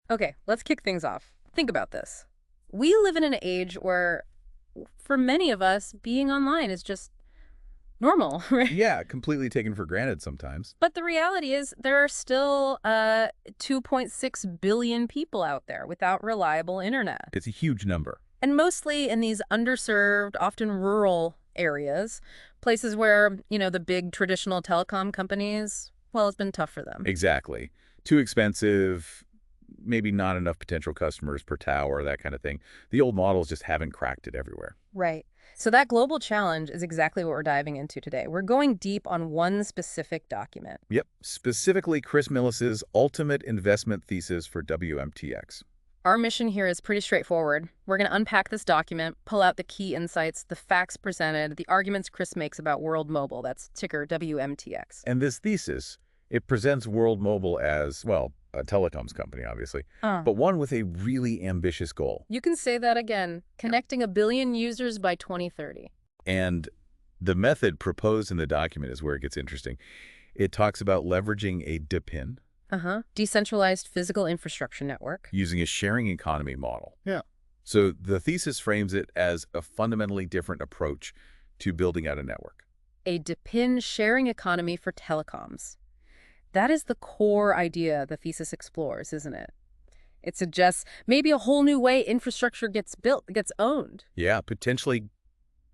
Okay, let's kick things off. Think about this. We live in an age where, for many of us, being online is just normal, right? Yeah, completely taken for granted sometimes. But the reality is there are still 2.6 billion people out there without reliable internet. It's a huge number. And mostly in these underserved, often rural areas, places where, the big traditional telecom companies, well, it's been tough for them. Exactly. Too expensive, maybe not enough potential customers per tower, that kind of thing. The old models just haven't cracked it everywhere. Right. So that global challenge is exactly what we're diving into today. We're going deep on one specific document. Yep, specifically Chris Millis's ultimate investment thesis for WMTX. Our mission here is pretty straightforward. We're going to unpack this document, pull out the key insights, the facts presented, the arguments Chris makes about World Mobile, that's ticker WMTX. And this thesis, it presents World Mobile as, well, a telecoms company, obviously, but one with a really ambitious goal. You can say that again, connecting 1 billion users by 2030. And the method proposed in the document is where it gets interesting. It talks about leveraging a DePIN, Decentralized physical infrastructure network. using a sharing economy model. Yeah. So the thesis frames it as a fundamentally different approach to building out a network. A DePIN sharing economy for telecoms. That is the core idea the thesis explores, isn't it? It suggests maybe a whole new way infrastructure gets built, gets owned. Yeah, potentially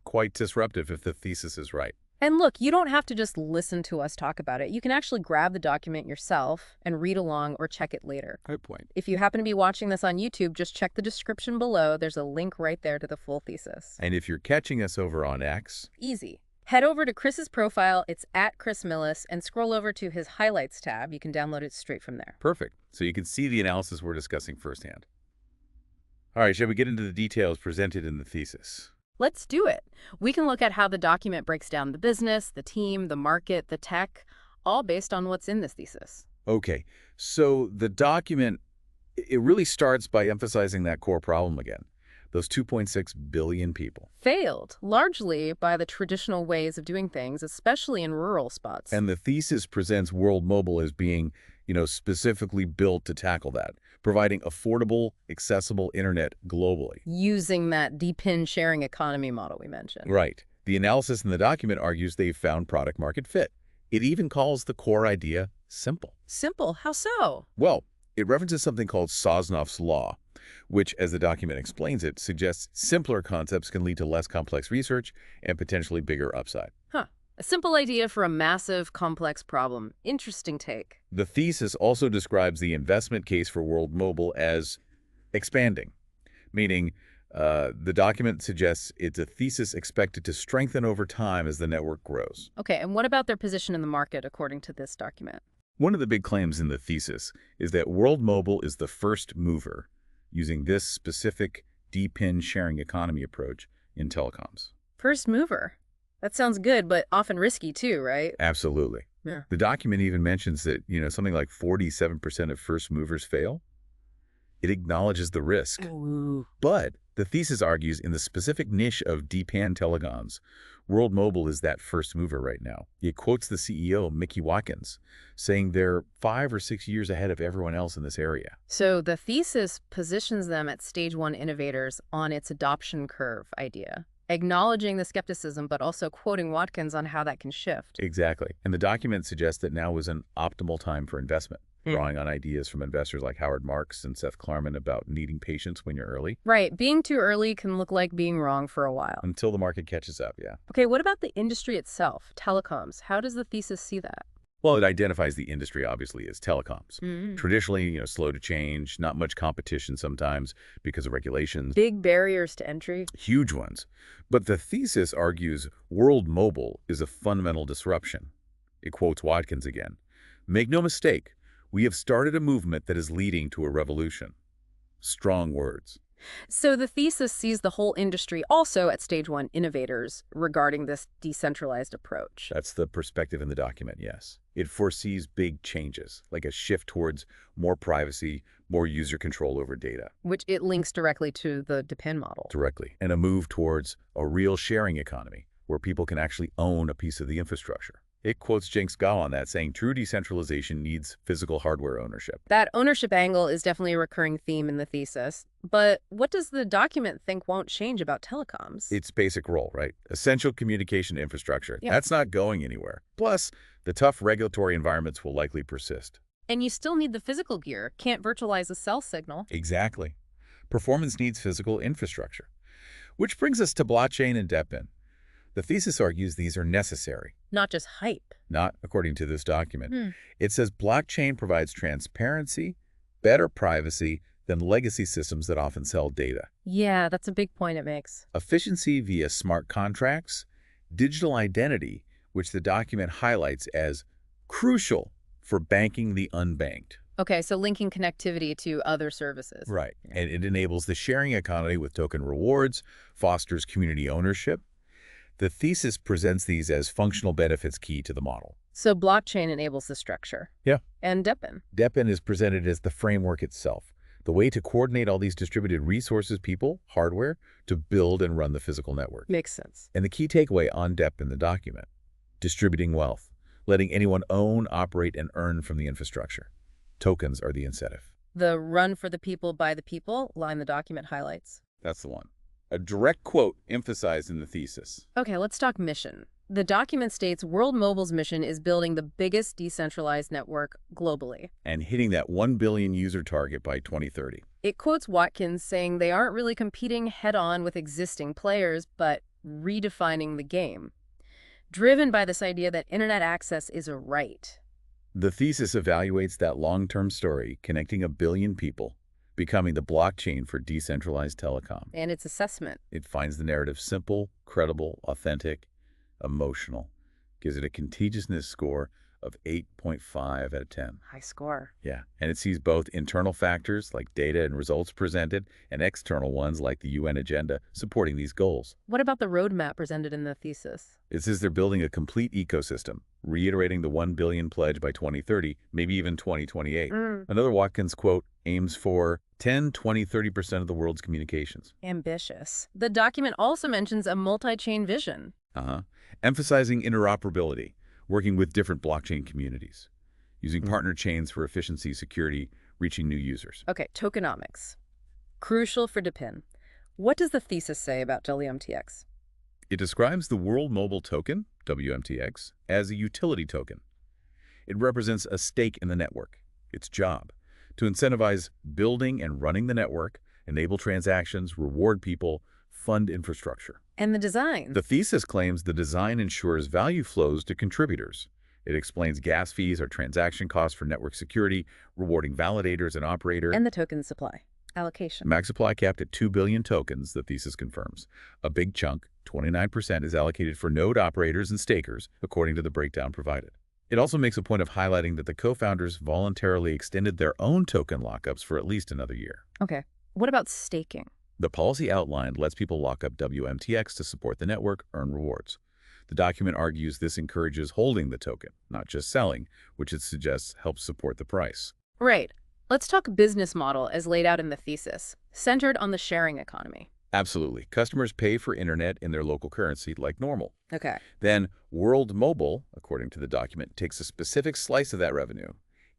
quite disruptive if the thesis is right. And look, you don't have to just listen to us talk about it. You can actually grab the document yourself and read along or check it later. Good point. If you happen to be watching this on YouTube, just check the description below. There's a link right there to the full thesis. And if you're catching us over on X, Easy. Head over to Chris's profile, it's at Chris Millis, and scroll over to his Highlights tab. You can download it straight from there. perfect. So you can see the analysis we're discussing firsthand. All right, shall we get into the details presented in the thesis? Let's do it. We can look at how the document breaks down the business, the team, the market, the tech, all based on what's in this thesis. Okay, so the document, it really starts by emphasizing that core problem again. Those 2.6 billion people. Failed, largely by the traditional ways of doing things, especially in rural spots. And the thesis presents World Mobile as being, specifically built to tackle that, providing affordable, accessible internet globally. Using that DePIN sharing economy model we mentioned. Right. The analysis in the document argues they've found product market fit. It even calls the core idea simple. Simple? How so? Well, it references something called Sosnoff's law, which, as the document explains it, suggests simpler concepts can lead to less complex research and potentially bigger upside. Huh. A simple idea for a massive, complex problem. Interesting take. The thesis also describes the investment case for World Mobile as expanding, meaning the document suggests it's a thesis expected to strengthen over time as the network grows. Okay, and what about their position in the market according to this document? One of the big claims in the thesis is that World Mobile is the first mover using this specific DePIN sharing economy approach in telecoms. First mover. That sounds good, but often risky too, right? Absolutely. Yeah. The document even mentions that, something like 47% of first movers fail. It acknowledges the risk. Ooh. But the thesis argues in the specific niche of DePIN telecoms, World Mobile is that first mover right now. It quotes the CEO, Mickey Watkins, saying they're 5 or 6 years ahead of everyone else in this area. So the thesis positions them at stage 1 innovators on its adoption curve idea, acknowledging the skepticism, but also quoting Watkins on how that can shift. Exactly. And the document suggests that now is an optimal time for investment, drawing on ideas from investors like Howard Marks and Seth Klarman about needing patience when you're early. Right. Being too early can look like being wrong for a while. Until the market catches up, yeah. Okay, what about the industry itself, telecoms? How does the thesis see that? Well, it identifies the industry, obviously, as telecoms. Mm. Traditionally, slow to change, not much competition sometimes because of regulations. Big barriers to entry. Huge ones. But the thesis argues World Mobile is a fundamental disruption. It quotes Watkins again. Make no mistake, we have started a movement that is leading to a revolution. Strong words. So the thesis sees the whole industry also at stage 1 innovators regarding this decentralized approach. That's the perspective in the document, yes. It foresees big changes, like a shift towards more privacy, more user control over data. Which it links directly to the DePIN model. Directly. And a move towards a real sharing economy, where people can actually own a piece of the infrastructure. It quotes Jenks Gao on that, saying true decentralization needs physical hardware ownership. That ownership angle is definitely a recurring theme in the thesis. But what does the document think won't change about telecoms? Its basic role, right? Essential communication infrastructure. Yeah. That's not going anywhere. Plus, the tough regulatory environments will likely persist. And you still need the physical gear. Can't virtualize a cell signal. Exactly. Performance needs physical infrastructure. Which brings us to blockchain and DEPIN. The thesis argues these are necessary. Not just hype. Not according to this document. Hmm. It says blockchain provides transparency, better privacy than legacy systems that often sell data. Yeah, that's a big point it makes. Efficiency via smart contracts, digital identity, which the document highlights as crucial for banking the unbanked. Okay, so linking connectivity to other services. Right. And it enables the sharing economy with token rewards, fosters community ownership. The thesis presents these as functional benefits key to the model. So blockchain enables the structure. Yeah. And DEPIN. DEPIN is presented as the framework itself, the way to coordinate all these distributed resources, people, hardware, to build and run the physical network. Makes sense. And the key takeaway on DEPIN in the document, distributing wealth, letting anyone own, operate, and earn from the infrastructure. Tokens are the incentive. The run for the people by the people line the document highlights. That's the one. A direct quote emphasized in the thesis. Okay, let's talk mission. The document states World Mobile's mission is building the biggest decentralized network globally. And hitting that 1 billion user target by 2030. It quotes Watkins saying they aren't really competing head-on with existing players, but redefining the game, driven by this idea that internet access is a right. The thesis evaluates that long-term story, connecting a billion people, becoming the blockchain for decentralized telecom. And its assessment. It finds the narrative simple, credible, authentic, emotional, gives it a contagiousness score of 8.5 out of 10. High score. Yeah, and it sees both internal factors like data and results presented and external ones like the UN agenda supporting these goals. What about the roadmap presented in the thesis? It says they're building a complete ecosystem, reiterating the 1 billion pledge by 2030, maybe even 2028. Another Watkins quote aims for 10, 20, 30% of the world's communications. Ambitious. The document also mentions a multi-chain vision. Emphasizing interoperability, working with different blockchain communities, using partner chains for efficiency, security, reaching new users. Okay, tokenomics. Crucial for DEPIN. What does the thesis say about WMTX? It describes the World Mobile Token, WMTX, as a utility token. It represents a stake in the network, its job, to incentivize building and running the network, enable transactions, reward people, fund infrastructure. And the design. The thesis claims the design ensures value flows to contributors. It explains gas fees are transaction costs for network security, rewarding validators and operators. And the token supply. Allocation. Max supply capped at 2 billion tokens, the thesis confirms. A big chunk, 29%, is allocated for node operators and stakers, according to the breakdown provided. It also makes a point of highlighting that the co-founders voluntarily extended their own token lockups for at least another year. Okay. What about staking? The policy outlined lets people lock up WMTX to support the network, earn rewards. The document argues this encourages holding the token, not just selling, which it suggests helps support the price. Right. Let's talk business model as laid out in the thesis, centered on the sharing economy. Absolutely. Customers pay for internet in their local currency like normal. Okay. Then World Mobile, according to the document, takes a specific slice of that revenue.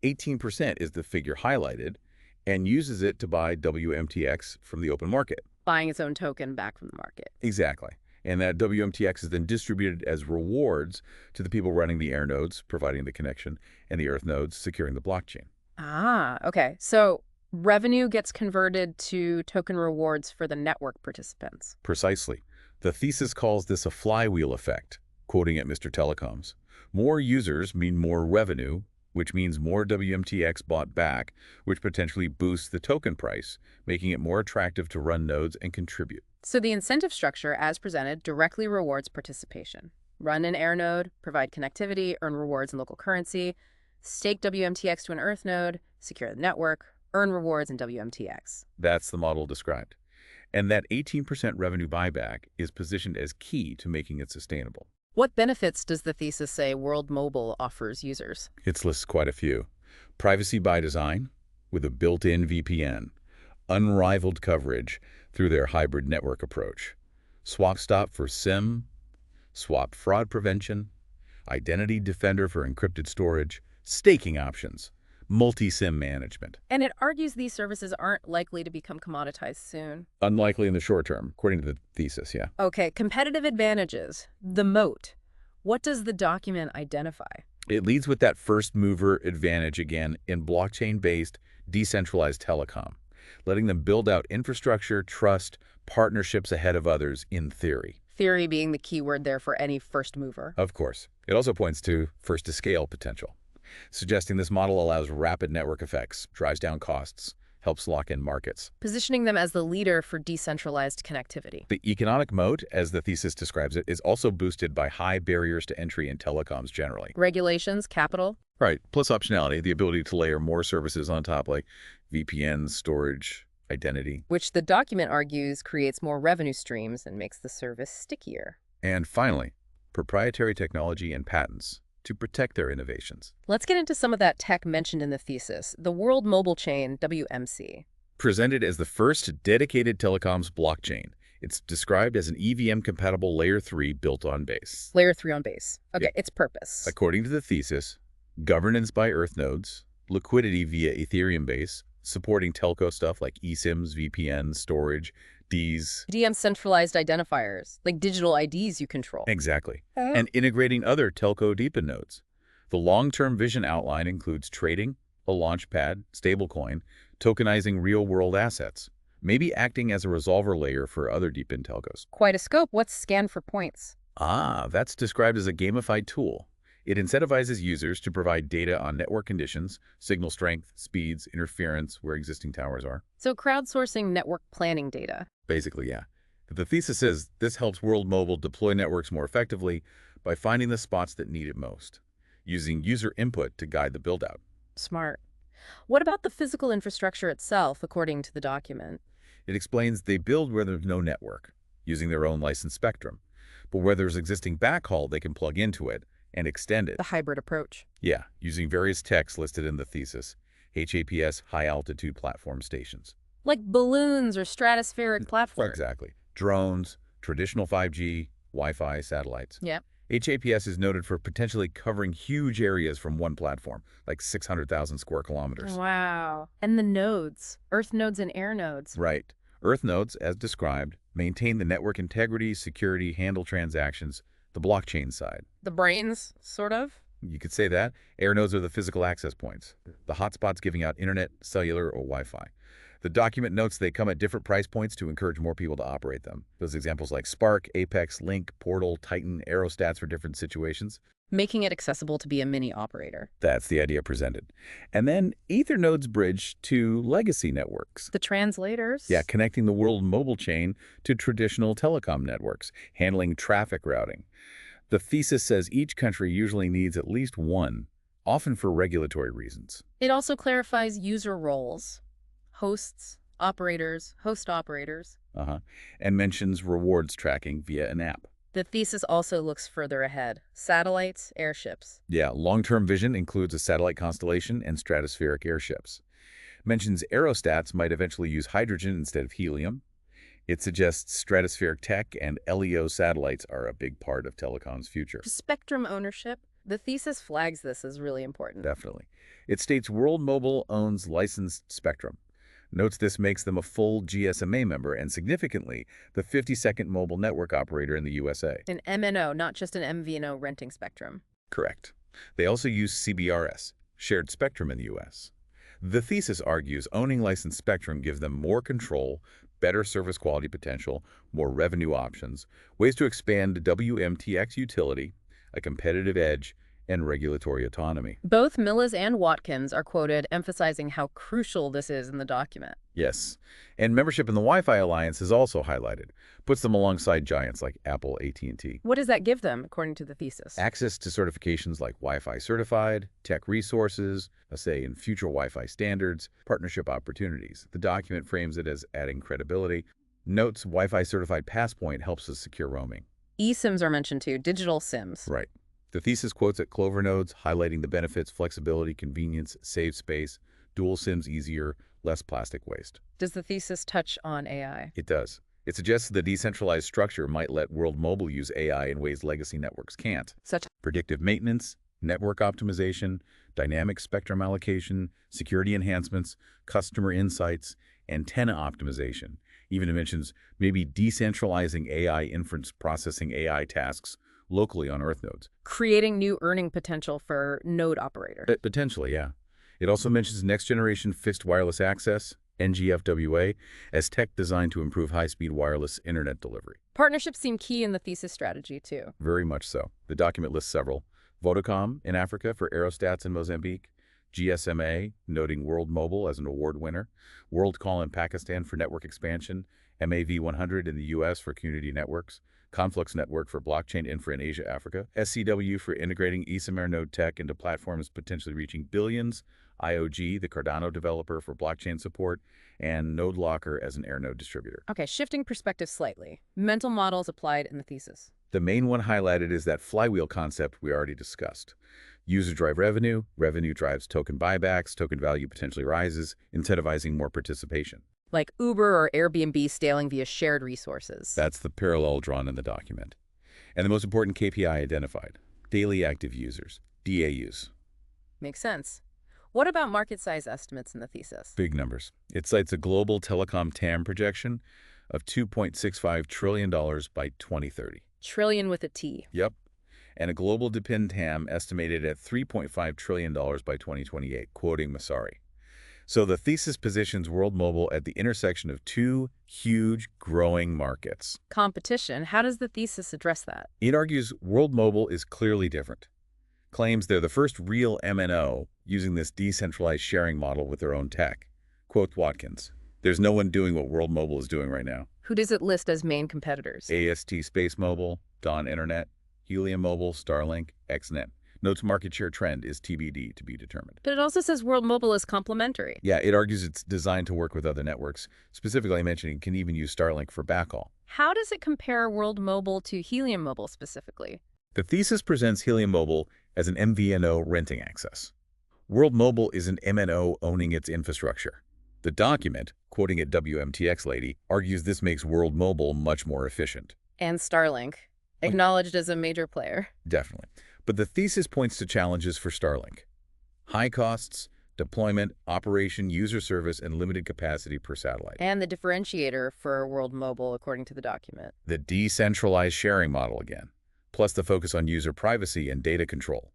18% is the figure highlighted, and uses it to buy WMTX from the open market. Buying its own token back from the market. Exactly. And that WMTX is then distributed as rewards to the people running the air nodes, providing the connection, and the earth nodes, securing the blockchain. Ah, okay. So revenue gets converted to token rewards for the network participants. Precisely. The thesis calls this a flywheel effect, quoting at Mr. Telecoms. More users mean more revenue, which means more WMTX bought back, which potentially boosts the token price, making it more attractive to run nodes and contribute. So the incentive structure, as presented, directly rewards participation. Run an air node, provide connectivity, earn rewards in local currency, stake WMTX to an earth node, secure the network, earn rewards in WMTX. That's the model described. And that 18% revenue buyback is positioned as key to making it sustainable. What benefits does the thesis say World Mobile offers users? It lists quite a few. Privacy by design, with a built-in VPN. Unrivaled coverage through their hybrid network approach. Swap stop for SIM, swap fraud prevention, identity defender for encrypted storage, staking options, multi-SIM management. And it argues these services aren't likely to become commoditized soon. Unlikely in the short term, according to the thesis, yeah. Okay, competitive advantages. The moat. What does the document identify? It leads with that first mover advantage again in blockchain-based decentralized telecom, letting them build out infrastructure, trust, partnerships ahead of others in theory. Theory being the key word there for any first mover. Of course. It also points to first-to-scale potential, suggesting this model allows rapid network effects, drives down costs, helps lock in markets. Positioning them as the leader for decentralized connectivity. The economic moat, as the thesis describes it, is also boosted by high barriers to entry in telecoms generally. Regulations, capital. Right, plus optionality, the ability to layer more services on top like VPNs, storage, identity. Which the document argues creates more revenue streams and makes the service stickier. And finally, proprietary technology and patents to protect their innovations. Let's get into some of that tech mentioned in the thesis. The World Mobile Chain, WMC. Presented as the first dedicated telecoms blockchain, it's described as an EVM-compatible Layer 3 built on Base. Layer 3 on base. Okay, Yeah. its purpose. According to the thesis, governance by Earth nodes, liquidity via Ethereum Base, supporting telco stuff like eSIMs, VPNs, storage, Ds. DM centralized identifiers, like digital IDs you control. Exactly. And integrating other telco deepen nodes. The long-term vision outline includes trading, a launchpad, stablecoin, tokenizing real-world assets, maybe acting as a resolver layer for other deepen telcos. Quite a scope. What's scan for points? That's described as a gamified tool. It incentivizes users to provide data on network conditions, signal strength, speeds, interference, where existing towers are. So crowdsourcing network planning data. Basically, yeah. The thesis is this helps World Mobile deploy networks more effectively by finding the spots that need it most, using user input to guide the build-out. Smart. What about the physical infrastructure itself, according to the document? It explains they build where there's no network, using their own licensed spectrum, but where there's existing backhaul, they can plug into it and extend it. The hybrid approach. Yeah, using various techs listed in the thesis, HAPS, high-altitude platform stations. Like balloons or stratospheric platforms. Exactly. Drones, traditional 5G, Wi-Fi, satellites. Yeah. HAPS is noted for potentially covering huge areas from one platform, like 600,000 square kilometers. Wow. And the nodes, Earth nodes and air nodes. Right. Earth nodes, as described, maintain the network integrity, security, handle transactions, the blockchain side. The brains, sort of. You could say that. Air nodes are the physical access points, the hotspots giving out internet, cellular, or Wi-Fi. The document notes they come at different price points to encourage more people to operate them. Those examples like Spark, Apex, Link, Portal, Titan, Aerostats for different situations. Making it accessible to be a mini operator. That's the idea presented. And then Ether nodes bridge to legacy networks. The translators. Yeah, connecting the World Mobile Chain to traditional telecom networks, handling traffic routing. The thesis says each country usually needs at least one, often for regulatory reasons. It also clarifies user roles. Hosts, operators, host operators. And mentions rewards tracking via an app. The thesis also looks further ahead. Satellites, airships. Yeah, long-term vision includes a satellite constellation and stratospheric airships. Mentions aerostats might eventually use hydrogen instead of helium. It suggests stratospheric tech and LEO satellites are a big part of telecom's future. Spectrum ownership. The thesis flags this as really important. Definitely. It states World Mobile owns licensed spectrum. Notes this makes them a full GSMA member and, significantly, the 52nd mobile network operator in the USA. An MNO, not just an MVNO renting spectrum. Correct. They also use CBRS, shared spectrum in the U.S. The thesis argues owning licensed spectrum gives them more control, better service quality potential, more revenue options, ways to expand WMTX utility, a competitive edge, and regulatory autonomy. Both Millis and Watkins are quoted emphasizing how crucial this is in the document. Yes. And membership in the Wi-Fi Alliance is also highlighted. Puts them alongside giants like Apple, AT&T. What does that give them, according to the thesis? Access to certifications like Wi-Fi certified, tech resources, a say in future Wi-Fi standards, partnership opportunities. The document frames it as adding credibility. Notes Wi-Fi certified Passpoint helps us secure roaming. eSIMs are mentioned too, digital SIMs. Right. The thesis quotes at Clover nodes, highlighting the benefits, flexibility, convenience, save space, dual SIMs easier, less plastic waste. Does the thesis touch on AI? It does. It suggests the decentralized structure might let World Mobile use AI in ways legacy networks can't. Such Predictive maintenance, network optimization, dynamic spectrum allocation, security enhancements, customer insights, antenna optimization. Even it mentions maybe decentralizing AI inference processing AI tasks locally on Earth nodes. creating new earning potential for node operator. Potentially, yeah. It also mentions next-generation fixed wireless access, NGFWA, as tech designed to improve high-speed wireless internet delivery. Partnerships seem key in the thesis strategy, too. Very much so. The document lists several. Vodacom in Africa for aerostats in Mozambique, GSMA, noting World Mobile as an award winner, WorldCall in Pakistan for network expansion, MAV100 in the U.S. for community networks, Conflux Network for blockchain infra in Asia, Africa, SCW for integrating ESMR node tech into platforms potentially reaching billions, IOG, the Cardano developer for blockchain support, and NodeLocker as an AirNode distributor. Okay, shifting perspective slightly. Mental models applied in the thesis. The main one highlighted is that flywheel concept we already discussed. User drive revenue, revenue drives token buybacks, token value potentially rises, incentivizing more participation. Like Uber or Airbnb scaling via shared resources. That's the parallel drawn in the document. And the most important KPI identified, daily active users, DAUs. Makes sense. What about market size estimates in the thesis? Big numbers. It cites a global telecom TAM projection of $2.65 trillion by 2030. Trillion with a T. Yep. And a global depend TAM estimated at $3.5 trillion by 2028, quoting Masari. So the thesis positions World Mobile at the intersection of two huge growing markets. Competition, how does the thesis address that? It argues World Mobile is clearly different. Claims they're the first real MNO using this decentralized sharing model with their own tech. Quote Watkins, "There's no one doing what World Mobile is doing right now." Who does it list as main competitors? AST Space Mobile, Dawn Internet, Helium Mobile, Starlink, XNet. Notes market share trend is TBD to be determined. But it also says World Mobile is complementary. Yeah, it argues it's designed to work with other networks. Specifically mentioning it can even use Starlink for backhaul. How does it compare World Mobile to Helium Mobile specifically? The thesis presents Helium Mobile as an MVNO renting access. World Mobile is an MNO owning its infrastructure. The document, quoting a WMTX lady, argues this makes World Mobile much more efficient. And Starlink, acknowledged as a major player. Definitely. But the thesis points to challenges for Starlink. High costs, deployment, operation, user service, and limited capacity per satellite. And the differentiator for World Mobile, according to the document. The decentralized sharing model again, plus the focus on user privacy and data control.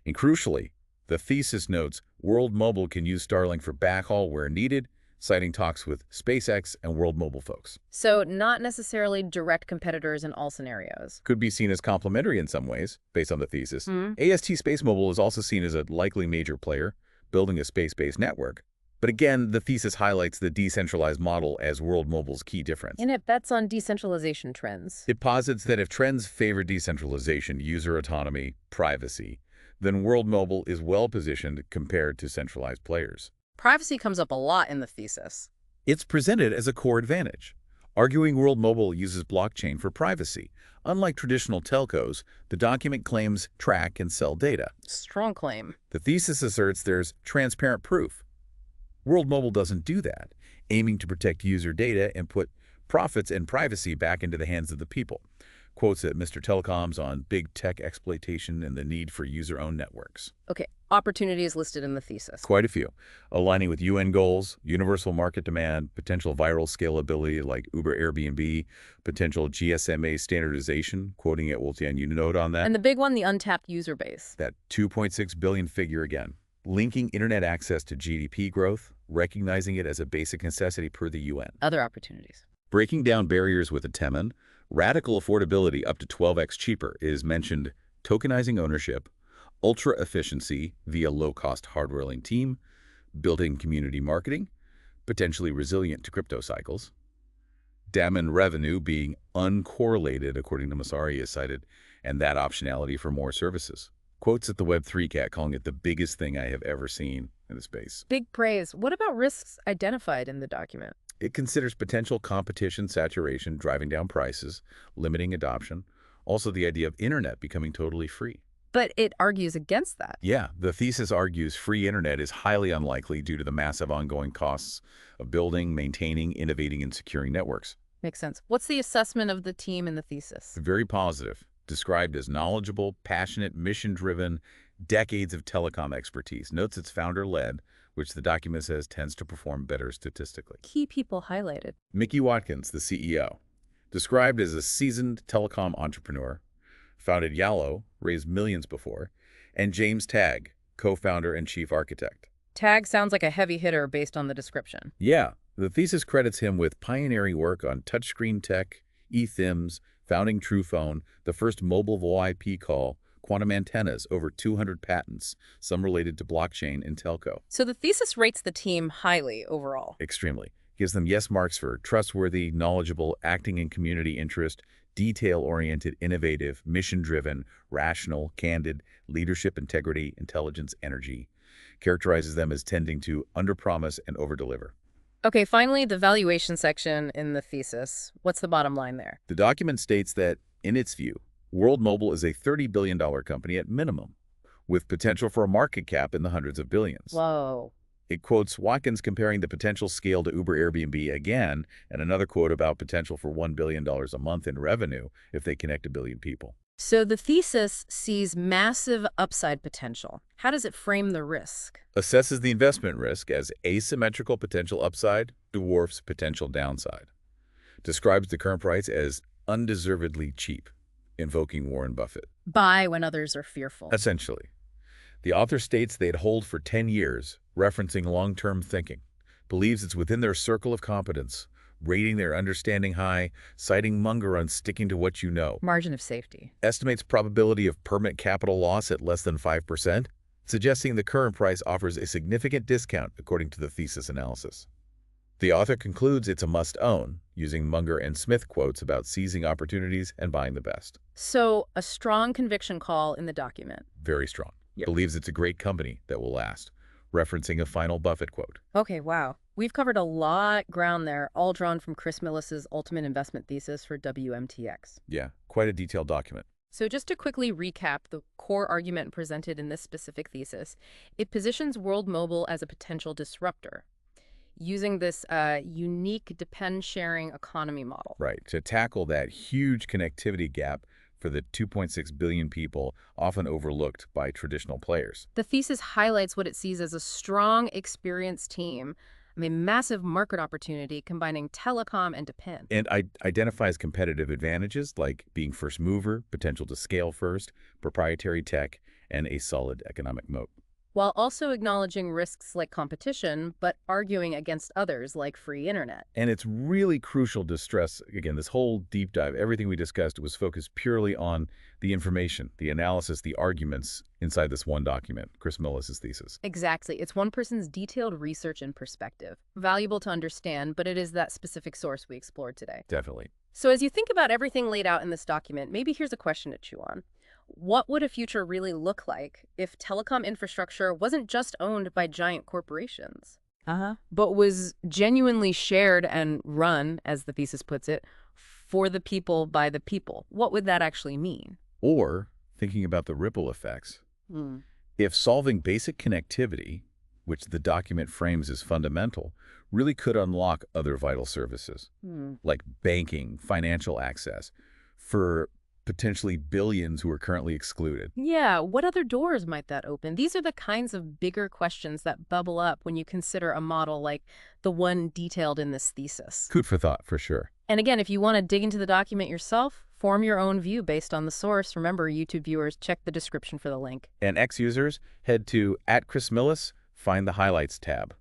And crucially, the thesis notes World Mobile can use Starlink for backhaul where needed, citing talks with SpaceX and World Mobile folks. So not necessarily direct competitors in all scenarios. Could be seen as complementary in some ways, based on the thesis. AST Space Mobile is also seen as a likely major player, building a space-based network. But again, the thesis highlights the decentralized model as World Mobile's key difference. And it bets on decentralization trends. It posits that if trends favor decentralization, user autonomy, privacy, then World Mobile is well-positioned compared to centralized players. Privacy comes up a lot in the thesis. It's presented as a core advantage, arguing World Mobile uses blockchain for privacy. Unlike traditional telcos, the document claims track and sell data. Strong claim. The thesis asserts there's transparent proof. World Mobile doesn't do that, aiming to protect user data and put profits and privacy back into the hands of the people. Quotes at Mr. Telecoms on big tech exploitation and the need for user-owned networks. Okay, opportunities listed in the thesis. Quite a few. Aligning with UN goals, universal market demand, potential viral scalability like Uber Airbnb, potential GSMA standardization, quoting at Woltian, you note on that. And the big one, the untapped user base. That 2.6 billion figure again. Linking internet access to GDP growth, recognizing it as a basic necessity per the UN. Other opportunities. Breaking down barriers with a Temen, radical affordability up to 12x cheaper is mentioned, tokenizing ownership, ultra efficiency via low-cost hardware-linked team, built-in community marketing, potentially resilient to crypto cycles. Dammon revenue being uncorrelated, according to Masari, is cited, and that optionality for more services. Quotes at the Web3 Cat calling it the biggest thing I have ever seen in the space. Big praise. What about risks identified in the document? It considers potential competition saturation driving down prices, limiting adoption, also the idea of internet becoming totally free. But it argues against that. Yeah, the thesis argues free internet is highly unlikely due to the massive ongoing costs of building, maintaining, innovating, and securing networks. Makes sense. What's the assessment of the team in the thesis? Very positive, described as knowledgeable, passionate, mission-driven, decades of telecom expertise. Notes it's founder-led, which the document says tends to perform better statistically. Key people highlighted. Mickey Watkins, the CEO, described as a seasoned telecom entrepreneur, founded Yallo, raised millions before, and James Tagg, co-founder and chief architect. Tag sounds like a heavy hitter based on the description. Yeah, the thesis credits him with pioneering work on touchscreen tech, eThims, founding TruePhone, the first mobile VoIP call, quantum antennas, over 200 patents, some related to blockchain and telco. So the thesis rates the team highly overall. Extremely. Gives them yes marks for trustworthy, knowledgeable, acting in community interest, detail-oriented, innovative, mission-driven, rational, candid, leadership, integrity, intelligence, energy. Characterizes them as tending to underpromise and overdeliver. Okay, finally, the valuation section in the thesis. What's the bottom line there? The document states that, in its view, World Mobile is a $30 billion company at minimum, with potential for a market cap in the hundreds of billions. Whoa. It quotes Watkins comparing the potential scale to Uber Airbnb again, and another quote about potential for $1 billion a month in revenue if they connect a billion people. So the thesis sees massive upside potential. How does it frame the risk? Assesses the investment risk as asymmetrical potential upside dwarfs potential downside. Describes the current price as undeservedly cheap, invoking Warren Buffett. Buy when others are fearful. Essentially. The author states they'd hold for 10 years, referencing long-term thinking. Believes it's within their circle of competence, rating their understanding high, citing Munger on sticking to what you know. Margin of safety. Estimates probability of permanent capital loss at less than 5%, suggesting the current price offers a significant discount according to the thesis analysis. The author concludes it's a must-own, using Munger and Smith quotes about seizing opportunities and buying the best. So a strong conviction call in the document. Very strong. Yep. Believes it's a great company that will last, referencing a final Buffett quote. Okay, wow. We've covered a lot ground there, all drawn from Chris Millis's ultimate investment thesis for WMTX. Yeah, quite a detailed document. So just to quickly recap the core argument presented in this specific thesis, it positions World Mobile as a potential disruptor, using this unique depend-sharing economy model. Right, to tackle that huge connectivity gap for the 2.6 billion people often overlooked by traditional players. The thesis highlights what it sees as a strong, experienced team, massive market opportunity combining telecom and depend. And identifies competitive advantages like being first mover, potential to scale first, proprietary tech, and a solid economic moat. While also acknowledging risks like competition, but arguing against others like free internet. And it's really crucial to stress, again, this whole deep dive, everything we discussed was focused purely on the information, the analysis, the arguments inside this one document, Chris Millis's thesis. Exactly. It's one person's detailed research and perspective. Valuable to understand, but it is that specific source we explored today. Definitely. So as you think about everything laid out in this document, maybe here's a question to chew on. What would a future really look like if telecom infrastructure wasn't just owned by giant corporations, but was genuinely shared and run, as the thesis puts it, for the people by the people? What would that actually mean? Or, thinking about the ripple effects, if solving basic connectivity, which the document frames as fundamental, really could unlock other vital services, like banking, financial access, for potentially billions who are currently excluded. Yeah, what other doors might that open? These are the kinds of bigger questions that bubble up when you consider a model like the one detailed in this thesis. Food for thought, for sure. And again, if you want to dig into the document yourself, form your own view based on the source. Remember, YouTube viewers, check the description for the link. And X users, head to @ChrisMillis, find the Highlights tab.